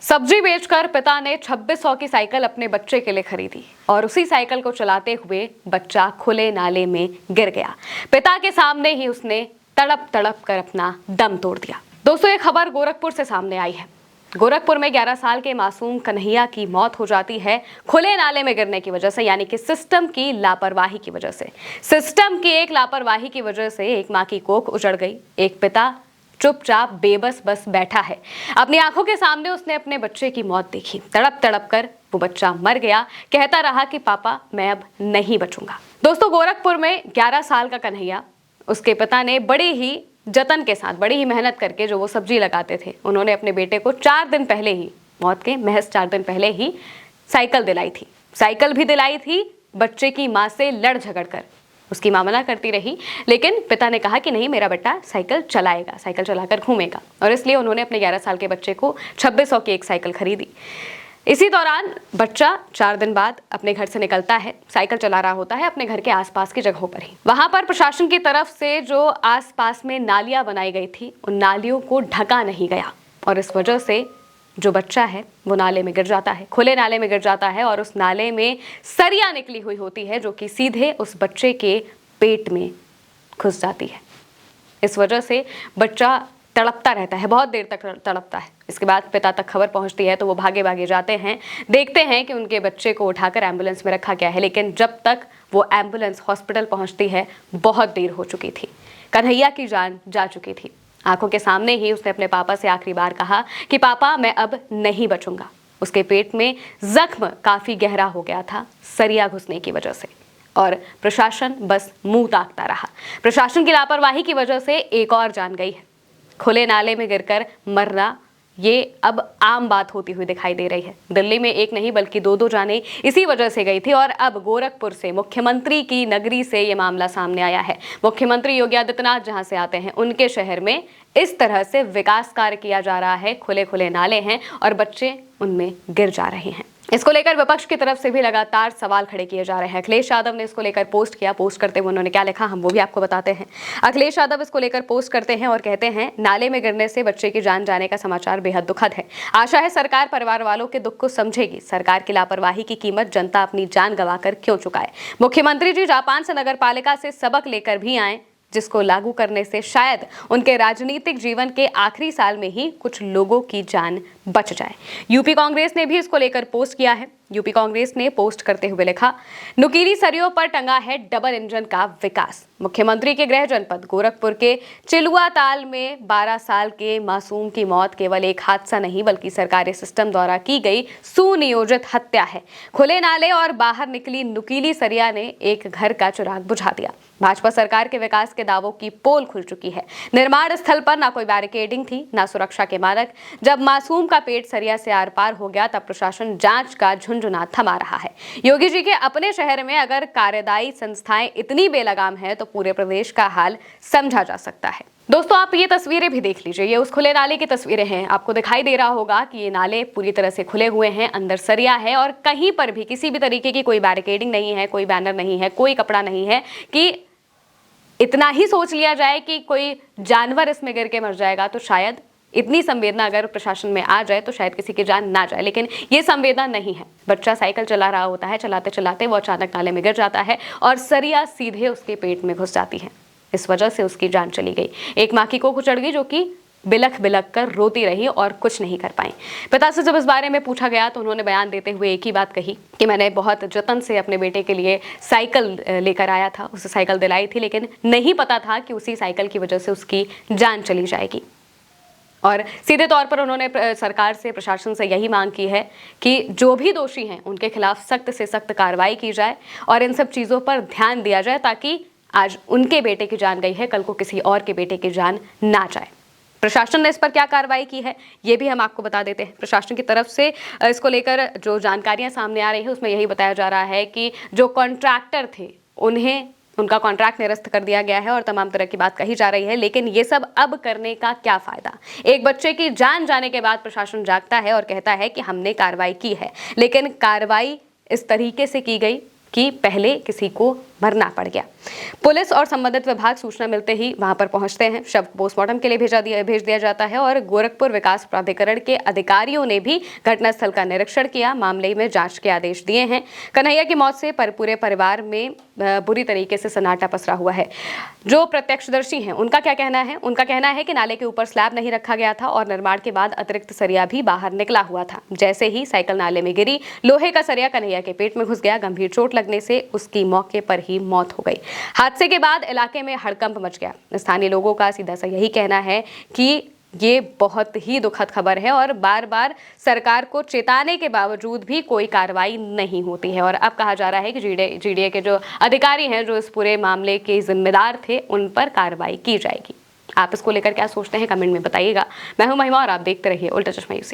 सब्जी बेचकर पिता ने 2600 की साइकिल अपने बच्चे के लिए खरीदी और उसी साइकिल को चलाते हुए बच्चा खुले नाले में गिर गया। पिता के सामने ही उसने तड़प तड़प कर अपना दम तोड़ दिया। दोस्तों, ये खबर गोरखपुर से सामने आई है। गोरखपुर में 11 साल के मासूम कन्हैया की मौत हो जाती है खुले नाले में गिरने की वजह से, यानी कि सिस्टम की लापरवाही की वजह से। सिस्टम की एक लापरवाही की वजह से एक मां की कोख उजड़ गई। एक पिता चुपचाप बेबस बस बैठा है। अपनी आंखों के सामने उसने अपने बच्चे की मौत देखी। तड़प तड़प कर वो बच्चा मर गया। कहता रहा कि पापा, मैं अब नहीं बचूंगा। दोस्तों, गोरखपुर में 11 साल का कन्हैया, उसके पिता ने बड़े ही जतन के साथ, बड़ी ही मेहनत करके जो वो सब्जी लगाते थे, उन्होंने अपने बेटे को 4 दिन पहले ही, मौत के महज 4 दिन पहले ही साइकिल दिलाई थी। साइकिल भी दिलाई थी बच्चे की माँ से लड़ झगड़ कर। उसकी मां मना करती रही, लेकिन पिता ने कहा कि नहीं, मेरा बेटा साइकिल चलाएगा, साइकिल चलाकर घूमेगा, और इसलिए उन्होंने अपने 11 साल के बच्चे को 2600 की एक साइकिल खरीदी। इसी दौरान बच्चा 4 दिन बाद अपने घर से निकलता है, साइकिल चला रहा होता है अपने घर के आसपास की जगहों पर ही। वहां पर प्रशासन की तरफ से जो आसपास में नालियां बनाई गई थी, उन नालियों को ढका नहीं गया, और इस वजह से जो बच्चा है वो नाले में गिर जाता है, खुले नाले में गिर जाता है, और उस नाले में सरिया निकली हुई होती है जो कि सीधे उस बच्चे के पेट में घुस जाती है। इस वजह से बच्चा तड़पता रहता है, बहुत देर तक तड़पता है। इसके बाद पिता तक खबर पहुंचती है तो वो भागे भागे जाते हैं, देखते हैं कि उनके बच्चे को उठाकर एम्बुलेंस में रखा गया है, लेकिन जब तक वो एम्बुलेंस हॉस्पिटल पहुंचती है बहुत देर हो चुकी थी। कन्हैया की जान जा चुकी थी। आंखों के सामने ही उसने अपने पापा से आखिरी बार कहा कि पापा, मैं अब नहीं बचूंगा। उसके पेट में जख्म काफी गहरा हो गया था सरिया घुसने की वजह से, और प्रशासन बस मुंह ताकता रहा। प्रशासन की लापरवाही की वजह से एक और जान गई है। खुले नाले में गिरकर मरना ये अब आम बात होती हुई दिखाई दे रही है। दिल्ली में एक नहीं बल्कि 2 जानें इसी वजह से गई थी, और अब गोरखपुर से, मुख्यमंत्री की नगरी से ये मामला सामने आया है। मुख्यमंत्री योगी आदित्यनाथ जहां से आते हैं, उनके शहर में इस तरह से विकास कार्य किया जा रहा है। खुले खुले नाले हैं और बच्चे उनमें गिर जा रहे हैं। इसको लेकर विपक्ष की तरफ से भी लगातार सवाल खड़े किए जा रहे हैं। अखिलेश यादव ने इसको लेकर पोस्ट किया। पोस्ट करते हुए उन्होंने क्या लिखा, हम वो भी आपको बताते हैं। अखिलेश यादव इसको लेकर पोस्ट करते हैं और कहते हैं, नाले में गिरने से बच्चे की जान जाने का समाचार बेहद दुखद है। आशा है सरकार परिवार वालों के दुख को समझेगी। सरकार की लापरवाही की कीमत जनता अपनी जान गंवाकर क्यों चुकाए। मुख्यमंत्री जी जापान से नगर पालिका से सबक लेकर भी आए, जिसको लागू करने से शायद उनके राजनीतिक जीवन के आखिरी साल में ही कुछ लोगों की जान बच जाए। यूपी कांग्रेस ने भी इसको लेकर पोस्ट किया है। यूपी कांग्रेस ने पोस्ट करते हुए लिखा, नुकीली सरियों पर टंगा है डबल इंजन का विकास। मुख्यमंत्री के गृह जनपद गोरखपुर के चिलुआ ताल में 12 साल के मासूम की मौत केवल एक हादसा नहीं बल्कि सरकारी सिस्टम द्वारा की गई सुनियोजित हत्या है। खुले नाले और बाहर निकली नुकीली सरिया ने एक घर का चिराग बुझा दिया। भाजपा सरकार के विकास के दावों की पोल खुल चुकी है। निर्माण स्थल पर ना कोई बैरिकेडिंग थी, ना सुरक्षा के मानक। जब मासूम का पेट सरिया से आर पार हो गया तब प्रशासन जांच का झुंझुना थमा रहा है। योगी जी के अपने शहर में अगर कार्यदायी संस्थाएं इतनी बेलगाम है तो पूरे प्रदेश का हाल समझा जा सकता है। दोस्तों, आप ये तस्वीरें भी देख लीजिए। ये उस खुले नाले की तस्वीरें हैं। आपको दिखाई दे रहा होगा कि ये नाले पूरी तरह से खुले हुए हैं, अंदर सरिया है, और कहीं पर भी किसी भी तरीके की कोई बैरिकेडिंग नहीं है, कोई बैनर नहीं है, कोई कपड़ा नहीं है कि इतना ही सोच लिया जाए कि कोई जानवर इसमें गिर के मर जाएगा तो शायद इतनी संवेदना अगर प्रशासन में आ जाए तो शायद किसी की जान ना जाए, लेकिन ये संवेदना नहीं है। बच्चा साइकिल चला रहा होता है, चलाते चलाते वो अचानक नाले में गिर जाता है और सरिया सीधे उसके पेट में घुस जाती है। इस वजह से उसकी जान चली गई। एक माँ की कोख उजड़ गई जो कि बिलख बिलख कर रोती रही और कुछ नहीं कर पाई। पिता से जब इस बारे में पूछा गया तो उन्होंने बयान देते हुए एक ही बात कही कि मैंने बहुत जतन से अपने बेटे के लिए साइकिल लेकर आया था, उसे साइकिल दिलाई थी, लेकिन नहीं पता था कि उसी साइकिल की वजह से उसकी जान चली जाएगी। और सीधे तौर पर उन्होंने सरकार से, प्रशासन से यही मांग की है कि जो भी दोषी हैं उनके खिलाफ सख्त से सख्त कार्रवाई की जाए और इन सब चीज़ों पर ध्यान दिया जाए, ताकि आज उनके बेटे की जान गई है, कल को किसी और के बेटे की जान ना जाए। प्रशासन ने इस पर क्या कार्रवाई की है ये भी हम आपको बता देते हैं। प्रशासन की तरफ से इसको लेकर जो जानकारियां सामने आ रही है उसमें यही बताया जा रहा है कि जो कॉन्ट्रैक्टर थे उनका कॉन्ट्रैक्ट निरस्त कर दिया गया है और तमाम तरह की बात कही जा रही है। लेकिन ये सब अब करने का क्या फायदा? एक बच्चे की जान जाने के बाद प्रशासन जागता है और कहता है कि हमने कार्रवाई की है, लेकिन कार्रवाई इस तरीके से की गई कि पहले किसी को मरना पड़ गया। पुलिस और संबंधित विभाग सूचना मिलते ही वहां पर पहुंचते हैं। शव पोस्टमार्टम के लिए भेज दिया जाता है और गोरखपुर विकास प्राधिकरण के अधिकारियों ने भी घटनास्थल का निरीक्षण किया, मामले में जांच के आदेश दिए हैं। कन्हैया की मौत से पूरे परिवार में बुरी तरीके से सन्नाटा पसरा हुआ है। जो प्रत्यक्षदर्शी हैं उनका क्या कहना है? उनका कहना है कि नाले के ऊपर स्लैब नहीं रखा गया था और निर्माण के बाद अतिरिक्त सरिया भी बाहर निकला हुआ था। जैसे ही साइकिल नाले में गिरी, लोहे का सरिया कन्हैया के पेट में घुस गया। गंभीर चोट लगने से उसकी मौके पर ही मौत हो गई। हादसे के बाद इलाके में हड़कंप मच गया। स्थानीय लोगों का सीधा सा यही कहना है कि ये बहुत ही दुखद खबर है और बार बार सरकार को चेताने के बावजूद भी कोई कार्रवाई नहीं होती है। और अब कहा जा रहा है कि जीडीए के जो अधिकारी हैं, जो इस पूरे मामले के जिम्मेदार थे, उन पर कार्रवाई की जाएगी। आप इसको लेकर क्या सोचते हैं, कमेंट में बताइएगा। मैं हूं महिमा और आप देखते रहिए उल्टा चश्मा यूसी।